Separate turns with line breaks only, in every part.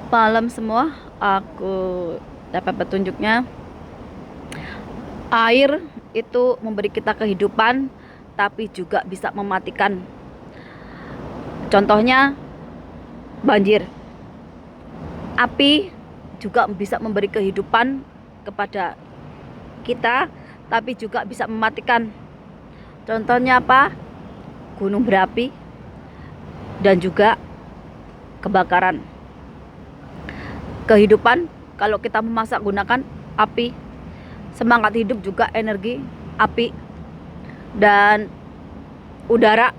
Malam semua, aku dapat petunjuknya. Air itu memberi kita kehidupan, tapi juga bisa mematikan. Contohnya banjir. Api juga bisa memberi kehidupan kepada kita, tapi juga bisa mematikan. Contohnya apa? Gunung berapi dan juga kebakaran. Kehidupan kalau kita memasak gunakan api, semangat hidup juga energi api, dan udara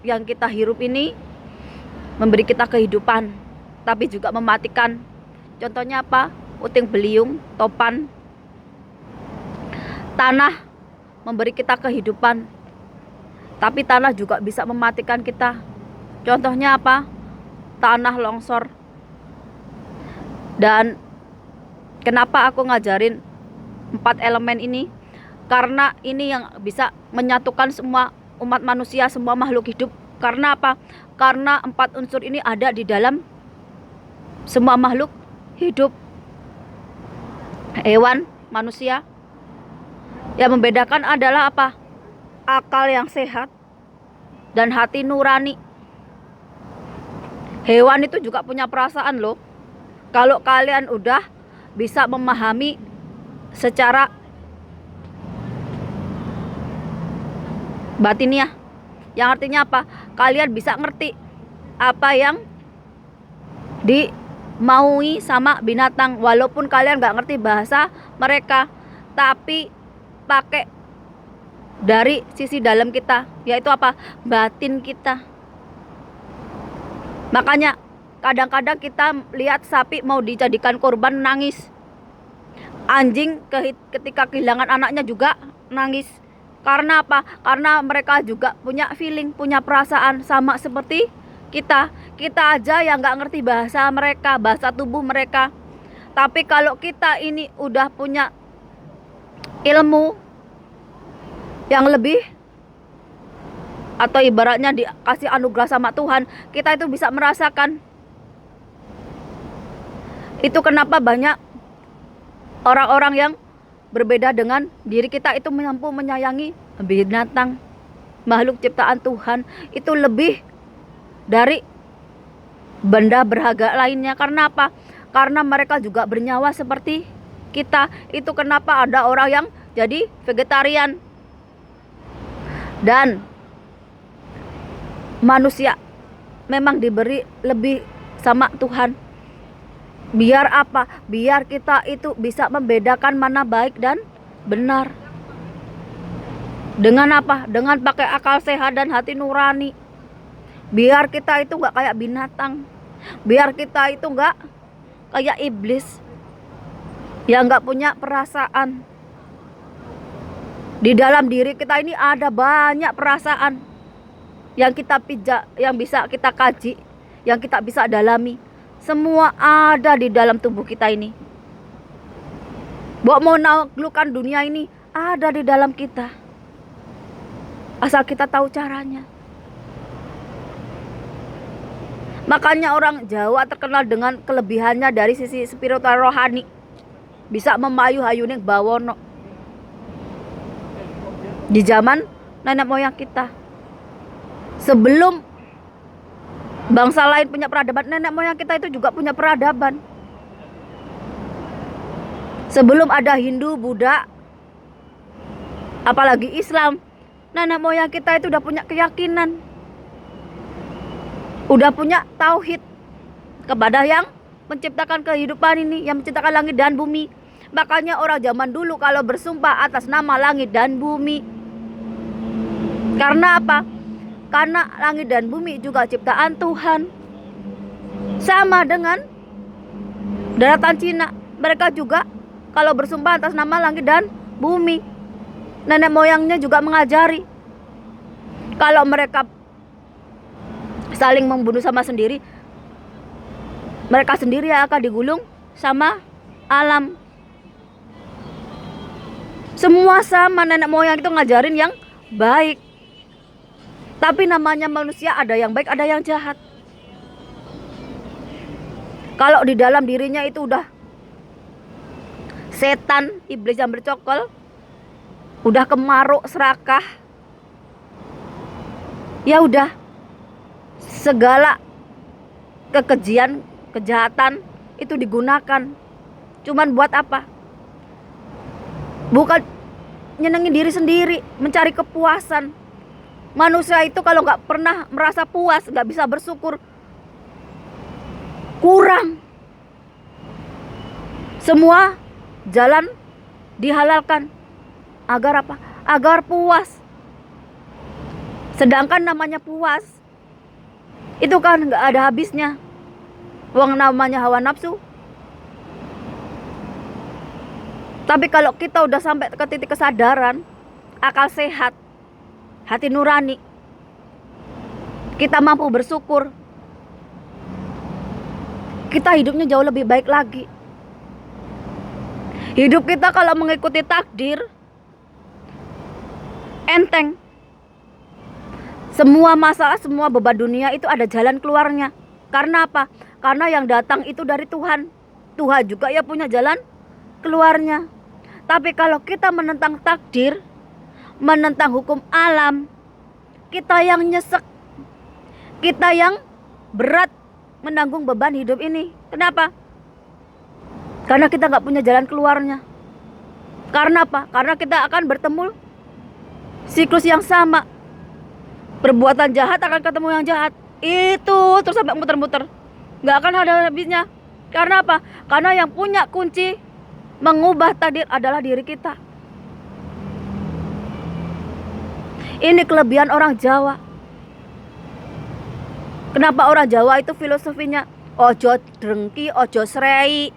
yang kita hirup ini memberi kita kehidupan tapi juga mematikan. Contohnya apa? Puting beliung, topan. Tanah memberi kita kehidupan, tapi tanah juga bisa mematikan kita. Contohnya apa? Tanah longsor. Dan kenapa aku ngajarin 4 elemen ini? Karena ini yang bisa menyatukan semua umat manusia, semua makhluk hidup. Karena apa? Karena 4 unsur ini ada di dalam semua makhluk hidup. Hewan, manusia. Yang membedakan adalah apa? Akal yang sehat dan hati nurani. Hewan itu juga punya perasaan loh. Kalau kalian udah bisa memahami secara batiniah, yang artinya apa? Kalian bisa ngerti apa yang dimaui sama binatang, walaupun kalian nggak ngerti bahasa mereka, tapi pakai dari sisi dalam kita, yaitu apa? Batin kita. Makanya kadang-kadang kita lihat sapi mau dijadikan korban nangis. Anjing ketika kehilangan anaknya juga nangis. Karena apa? Karena mereka juga punya feeling, punya perasaan sama seperti kita. Kita aja yang nggak ngerti bahasa mereka, bahasa tubuh mereka. Tapi kalau kita ini udah punya ilmu yang lebih, atau ibaratnya dikasih anugerah sama Tuhan, kita itu bisa merasakan. Itu kenapa banyak orang-orang yang berbeda dengan diri kita itu mampu menyayangi binatang, makhluk ciptaan Tuhan itu lebih dari benda berharga lainnya. Karena apa? Karena mereka juga bernyawa seperti kita. Itu kenapa ada orang yang jadi vegetarian. Dan manusia memang diberi lebih sama Tuhan. Biar apa? Biar kita itu bisa membedakan mana baik dan benar. Dengan apa? Dengan pakai akal sehat dan hati nurani. Biar kita itu gak kayak binatang. Biar kita itu gak kayak iblis yang gak punya perasaan. Di dalam diri kita ini ada banyak perasaan yang kita pijak, yang bisa kita kaji, yang kita bisa dalami. Semua ada di dalam tubuh kita ini. Mau naklukkan dunia ini ada di dalam kita, asal kita tahu caranya. Makanya orang Jawa terkenal dengan kelebihannya dari sisi spiritual rohani. Bisa memayu-hayuning bawono. Di zaman nenek moyang kita, sebelum bangsa lain punya peradaban, nenek moyang kita itu juga punya peradaban. Sebelum ada Hindu, Buddha, apalagi Islam, nenek moyang kita itu udah punya keyakinan, udah punya tauhid kepada yang menciptakan kehidupan ini, yang menciptakan langit dan bumi. Makanya orang zaman dulu kalau bersumpah atas nama langit dan bumi. Karena apa? Karena langit dan bumi juga ciptaan Tuhan. Sama dengan daratan Cina, mereka juga kalau bersumpah atas nama langit dan bumi. Nenek moyangnya juga mengajari kalau mereka saling membunuh sama sendiri, mereka sendiri yang akan digulung sama alam. Semua sama, nenek moyang itu ngajarin yang baik. Tapi namanya manusia, ada yang baik, ada yang jahat. Kalau di dalam dirinya itu udah setan, iblis yang bercokol, udah kemaruk, serakah, ya udah segala kekejian, kejahatan itu digunakan. Cuman buat apa? Bukan nyenengin diri sendiri, mencari kepuasan. Manusia itu kalau nggak pernah merasa puas, nggak bisa bersyukur, kurang. Semua jalan dihalalkan agar apa? Agar puas. Sedangkan namanya puas itu kan nggak ada habisnya. Uang namanya hawa nafsu. Tapi kalau kita udah sampai ke titik kesadaran, akal sehat, hati nurani, kita mampu bersyukur, kita hidupnya jauh lebih baik lagi. Hidup kita kalau mengikuti takdir, enteng. Semua masalah, semua beban dunia itu ada jalan keluarnya. Karena apa? Karena yang datang itu dari Tuhan. Tuhan juga ya punya jalan keluarnya. Tapi kalau kita menentang takdir, menentang hukum alam, kita yang nyesek, kita yang berat menanggung beban hidup ini. Kenapa? Karena kita nggak punya jalan keluarnya. Karena apa? Karena kita akan bertemu siklus yang sama. Perbuatan jahat akan ketemu yang jahat. Itu terus sampai muter-muter, nggak akan ada habisnya. Karena apa? Karena yang punya kunci mengubah takdir adalah diri kita. Ini kelebihan orang Jawa. Kenapa orang Jawa itu filosofinya ojo drengki, ojo srei,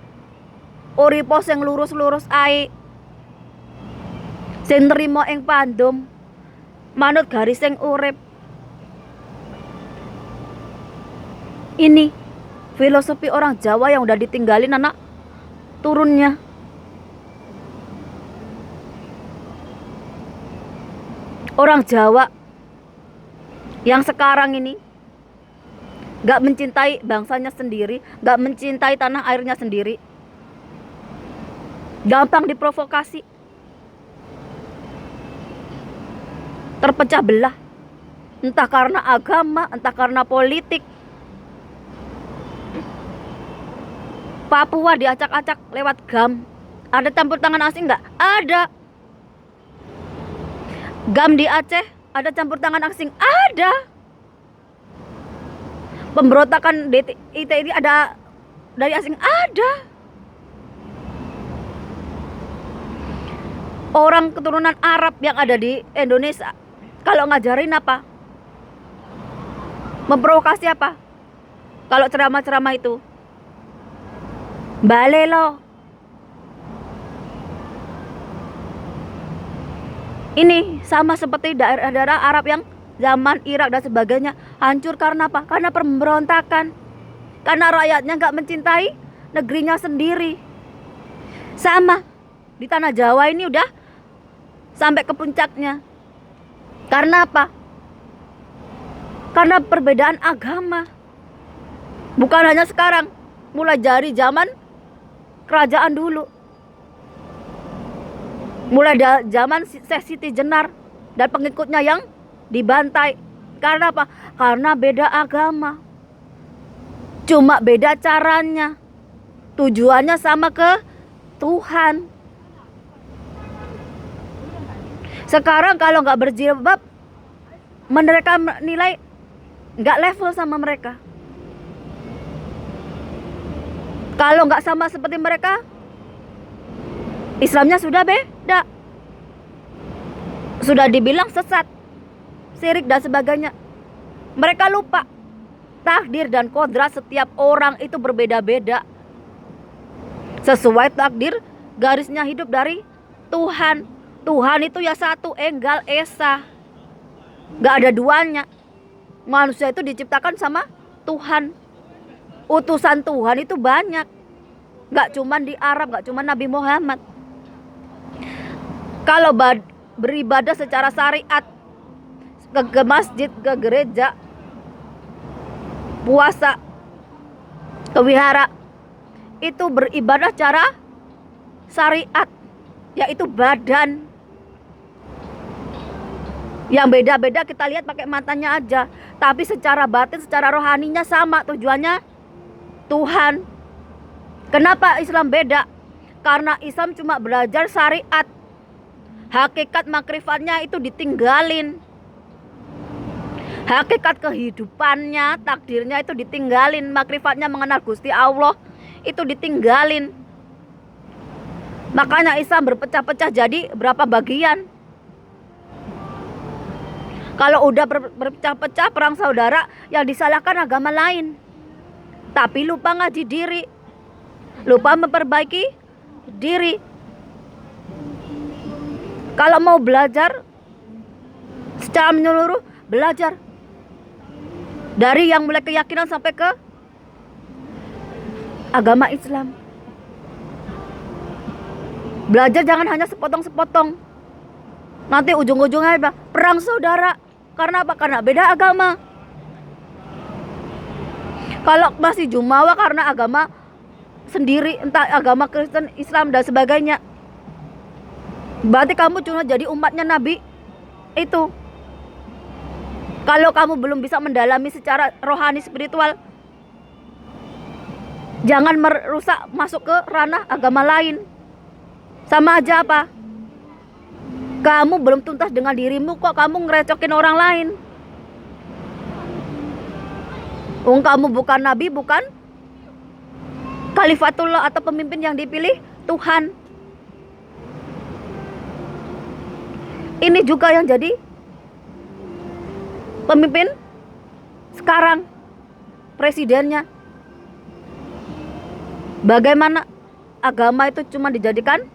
uripo sing lurus-lurus ae, sing nrimo ing pandum, manut garis sing urip. Ini filosofi orang Jawa yang udah ditinggalin anak turunnya. Orang Jawa yang sekarang ini gak mencintai bangsanya sendiri, gak mencintai tanah airnya sendiri, gampang diprovokasi, terpecah belah, entah karena agama, entah karena politik. Papua diacak-acak lewat GAM. Ada campur tangan asing nggak? Ada. GAM di Aceh ada campur tangan asing? Ada. Pemberontakan DITI ada dari asing? Ada. Orang keturunan Arab yang ada di Indonesia kalau ngajarin apa? Memprovokasi apa? Kalau ceramah-ceramah itu bale lo. Ini sama seperti daerah-daerah Arab yang zaman Irak dan sebagainya hancur karena apa? Karena pemberontakan. Karena rakyatnya nggak mencintai negerinya sendiri. Sama di tanah Jawa ini udah sampai ke puncaknya. Karena apa? Karena perbedaan agama. Bukan hanya sekarang, mulai dari zaman kerajaan dulu, mulai dari zaman Siti Jenar dan pengikutnya yang dibantai. Karena apa? Karena beda agama, cuma beda caranya, tujuannya sama ke Tuhan. Sekarang kalau nggak berjilbab, mereka nilai nggak level sama mereka. Kalau nggak sama seperti mereka, Islamnya sudah beda, sudah dibilang sesat, syirik dan sebagainya. Mereka lupa takdir dan kodrat setiap orang itu berbeda-beda. Sesuai takdir garisnya hidup dari Tuhan. Tuhan itu ya satu, enggal esa, nggak ada duanya. Manusia itu diciptakan sama Tuhan. Utusan Tuhan itu banyak, gak cuman di Arab, gak cuman Nabi Muhammad. Kalau beribadah secara syariat, ke masjid, ke gereja, puasa, ke wihara, itu beribadah cara syariat, yaitu badan. Yang beda-beda kita lihat pakai matanya aja, tapi secara batin, secara rohaninya sama, tujuannya Tuhan. Kenapa Islam beda? Karena Islam cuma belajar syariat, hakikat makrifatnya itu ditinggalin. Hakikat kehidupannya, takdirnya itu ditinggalin. Makrifatnya mengenal Gusti Allah itu ditinggalin. Makanya Islam berpecah-pecah jadi berapa bagian. Kalau udah berpecah-pecah perang saudara, yang disalahkan agama lain. Tapi lupa ngaji diri, lupa memperbaiki diri. Kalau mau belajar secara menyeluruh, belajar dari yang mulai keyakinan sampai ke agama Islam. Belajar jangan hanya sepotong-sepotong. Nanti ujung-ujungnya apa? Perang saudara. Karena apa? Karena beda agama. Kalau masih jumawa karena agama sendiri, entah agama Kristen, Islam dan sebagainya, berarti kamu cuma jadi umatnya Nabi itu. Kalau kamu belum bisa mendalami secara rohani spiritual, jangan merusak masuk ke ranah agama lain. Sama aja apa? Kamu belum tuntas dengan dirimu, kok kamu ngerecokin orang lain? Kamu bukan nabi, bukan khalifatullah atau pemimpin yang dipilih Tuhan. Ini juga yang jadi pemimpin sekarang, presidennya. Bagaimana agama itu cuma dijadikan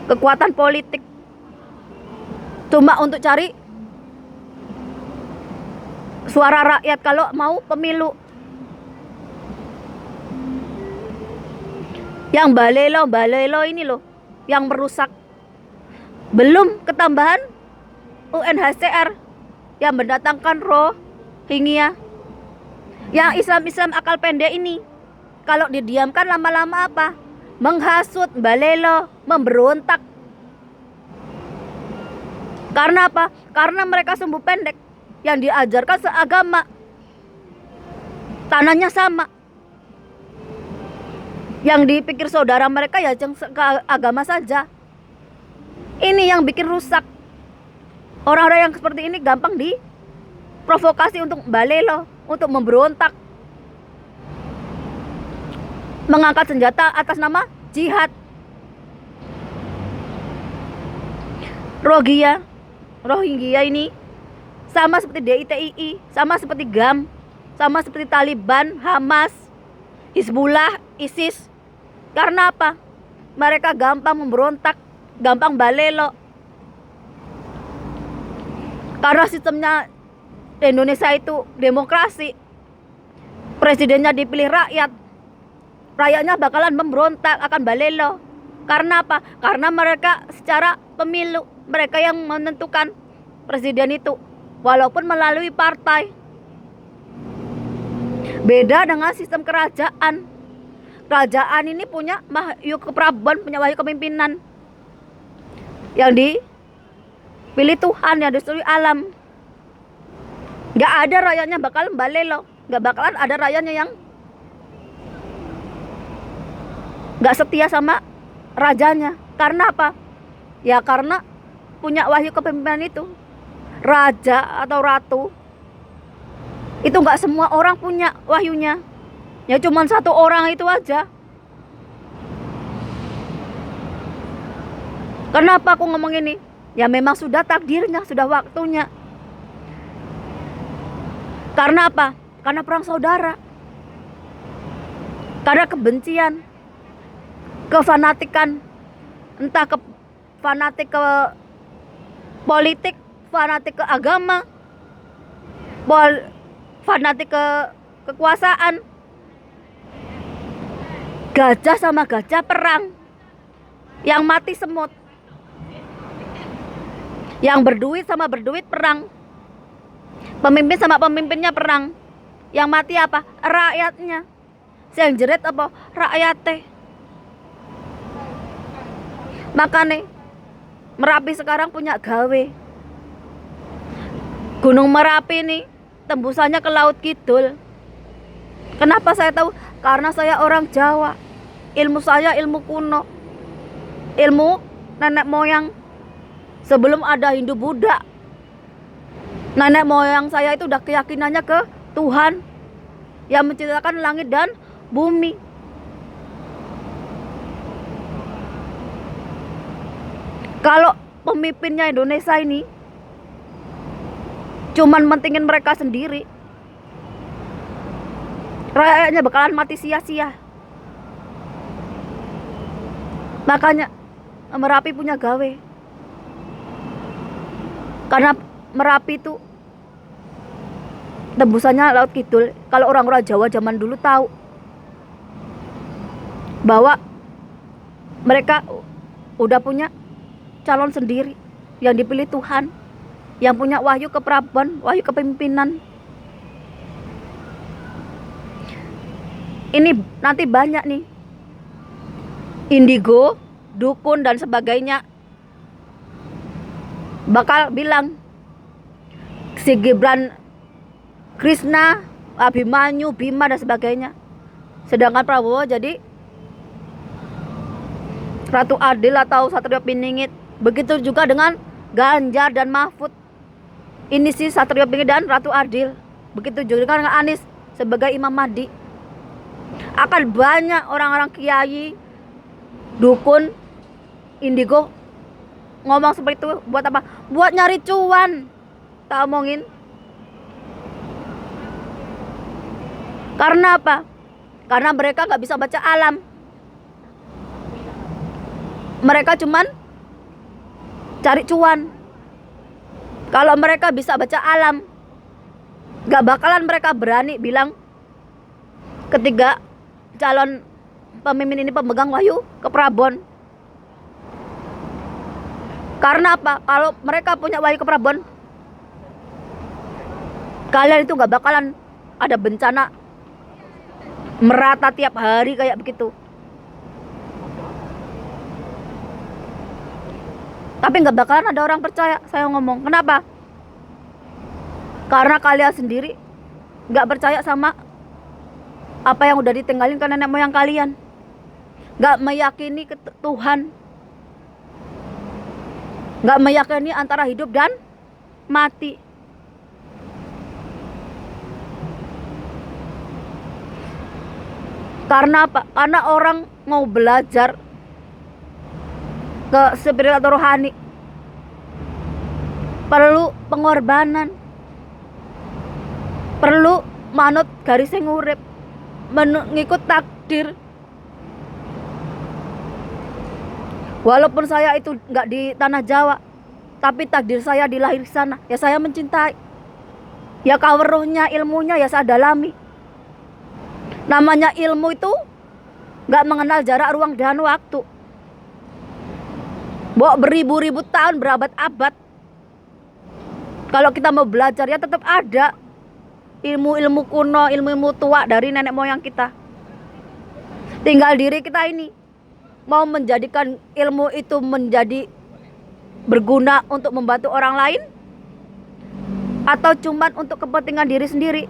kekuatan politik, cuma untuk cari suara rakyat kalau mau pemilu. Yang balelo ini loh yang merusak. Belum ketambahan UNHCR yang mendatangkan Rohingya. Yang Islam akal pendek ini, kalau didiamkan lama-lama apa? Menghasut, balelo, memberontak. Karena apa? Karena mereka sumbu pendek, yang diajarkan seagama, tanahnya sama. Yang dipikir saudara mereka ya agama saja. Ini yang bikin rusak. Orang-orang yang seperti ini gampang diprovokasi untuk balelo, untuk memberontak, mengangkat senjata atas nama jihad. Rohingya ini sama seperti DITII, sama seperti GAM, sama seperti Taliban, Hamas, Hizbullah, ISIS. Karena apa? Mereka gampang memberontak, gampang balelo. Karena sistemnya Indonesia itu demokrasi, presidennya dipilih rakyat, rakyatnya bakalan memberontak, akan balelo. Karena apa? Karena mereka secara pemilu, mereka yang menentukan presiden itu, walaupun melalui partai. Beda dengan sistem kerajaan. Kerajaan ini punya wahyu keprabuan, punya wahyu kepemimpinan yang dipilih Tuhan, yang disuruh alam. Gak ada rakyatnya bakal balelo, gak bakalan ada rakyatnya yang gak setia sama rajanya. Karena apa? Ya karena punya wahyu kepemimpinan itu. Raja atau ratu itu gak semua orang punya wahyunya. Ya cuma satu orang itu aja. Kenapa aku ngomong ini? Ya memang sudah takdirnya, sudah waktunya. Karena apa? Karena perang saudara, karena kebencian, kefanatikan, entah fanatik ke politik, fanatik ke agama, fanatik ke kekuasaan. Gajah sama gajah perang, yang mati semut. Yang berduit sama berduit perang, pemimpin sama pemimpinnya perang. Yang mati apa? Rakyatnya. Sing jerit apa rakyate. Makane Merapi sekarang punya gawe. Gunung Merapi nih tembusannya ke Laut Kidul. Kenapa saya tahu? Karena saya orang Jawa. Ilmu saya ilmu kuno. Ilmu nenek moyang sebelum ada Hindu Buddha. Nenek moyang saya itu udah keyakinannya ke Tuhan yang menciptakan langit dan bumi. Kalau pemimpinnya Indonesia ini cuman mentingin mereka sendiri, rakyatnya bakalan mati sia-sia. Makanya Merapi punya gawe. Karena Merapi itu tembusannya Laut Kidul. Kalau orang-orang Jawa zaman dulu tahu bahwa mereka udah punya calon sendiri yang dipilih Tuhan, yang punya wahyu keprabon, wahyu kepemimpinan. Ini nanti banyak nih indigo, dukun dan sebagainya bakal bilang si Gibran, Krishna, Abimanyu, Bima dan sebagainya. Sedangkan Prabowo jadi Ratu Adil atau Satrio Piningit. Begitu juga dengan Ganjar dan Mahfud. Ini sih Satrio Piningit dan Ratu Adil. Begitu juga dengan Anies sebagai Imam Mahdi. Akan banyak orang-orang kiai, dukun, indigo ngomong seperti itu. Buat apa? Buat nyari cuan. Tak omongin. Karena apa? Karena mereka gak bisa baca alam. Mereka cuman cari cuan. Kalau mereka bisa baca alam, gak bakalan mereka berani bilang ketiga calon pemimpin ini pemegang wahyu keprabon. Karena apa? Kalau mereka punya wahyu keprabon, kalian itu gak bakalan ada bencana merata tiap hari kayak begitu. Tapi gak bakalan ada orang percaya saya ngomong. Kenapa? Karena kalian sendiri gak percaya sama apa yang udah ditinggalin ke nenek moyang kalian. Gak meyakini ke Tuhan. Gak meyakini antara hidup dan mati. Karena apa? Karena orang mau belajar ke spiritual atau rohani perlu pengorbanan, perlu manut garis sing urip, mengikut takdir. Walaupun saya itu nggak di tanah Jawa, tapi takdir saya dilahir di sana. Ya saya mencintai. Ya kaweruhnya, ilmunya ya saya dalami. Namanya ilmu itu nggak mengenal jarak, ruang dan waktu. Bawa beribu-ribu tahun, berabad-abad. Kalau kita mau belajar ya tetap ada ilmu-ilmu kuno, ilmu-ilmu tua dari nenek moyang kita. Tinggal diri kita ini mau menjadikan ilmu itu menjadi berguna untuk membantu orang lain, atau cuman untuk kepentingan diri sendiri,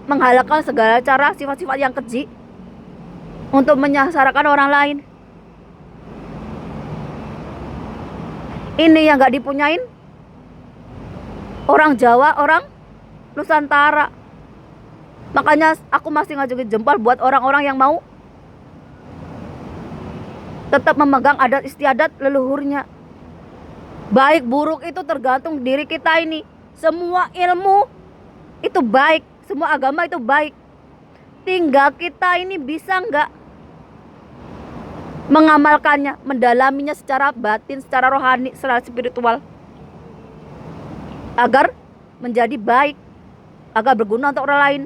menghalalkan segala cara sifat-sifat yang keji untuk menyasarkan orang lain. Ini yang gak dipunyain orang Jawa, orang Nusantara. Makanya aku masih ngajuin jempol buat orang-orang yang mau tetap memegang adat istiadat leluhurnya. Baik buruk itu tergantung diri kita ini. Semua ilmu itu baik, semua agama itu baik. Tinggal kita ini bisa nggak mengamalkannya, mendalaminya secara batin, secara rohani, secara spiritual, agar menjadi baik, agar berguna untuk orang lain.